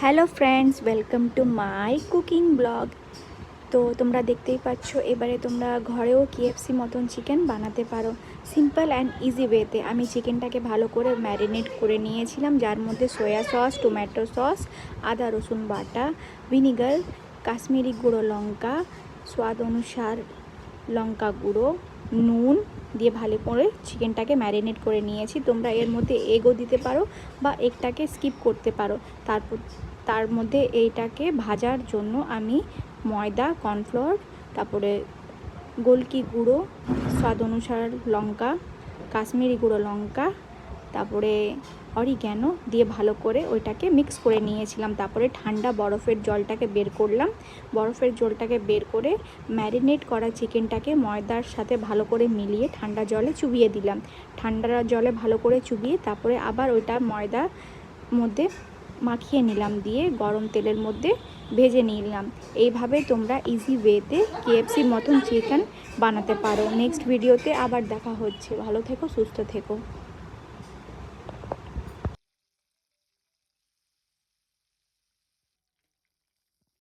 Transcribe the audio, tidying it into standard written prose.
Hello friends, welcome to my cooking blog. তো তোমরা দেখতেই পাচ্ছ, এবারে তোমরা ঘরেও কেএফসি মতন চিকেন বানাতে পারো সিম্পল অ্যান্ড ইজি ওয়েতে। আমি চিকেনটাকে ভালো করে ম্যারিনেট করে নিয়েছিলাম, যার মধ্যে সয়া সস, টমেটো সস, আদা রসুন বাটা, ভিনিগার, কাশ্মীরি গুঁড়ো লঙ্কা, স্বাদ অনুসার লঙ্কা গুঁড়ো, নুন দিয়ে ভালো করে চিকেনটাকে ম্যারিনেট করে নিয়েছি। তোমরা এর মধ্যে এগও দিতে পারো বা এগটাকে স্কিপ করতে পারো। তার মধ্যে এইটাকে ভাজার জন্য আমি ময়দা, কর্নফ্লোর, তারপরে গোলকি গুঁড়ো, স্বাদ অনুসার লঙ্কা, কাশ্মীরি গুঁড়ো লঙ্কা, তারপরে অরিগ্যানো দিয়ে ভালো করে ওইটাকে মিক্স করে নিয়েছিলাম। তারপরে ঠান্ডা বরফের জলটাকে বের করলাম। বরফের জলটাকে বের করে ম্যারিনেট করা চিকেনটাকে ময়দার সাথে ভালো করে মিলিয়ে ঠান্ডা জলে চুবিয়ে দিলাম। ঠান্ডা জলে ভালো করে চুবিয়ে তারপরে আবার ওইটা ময়দার মধ্যে মাখিয়ে নিলাম, দিয়ে গরম তেলের মধ্যে ভেজে নিলাম। এইভাবে তোমরা ইজি ওয়েতে কেএফসির মতন চিকেন বানাতে পারো। নেক্সট ভিডিওতে আবার দেখা হচ্ছে। ভালো থেকো, সুস্থ থেকো।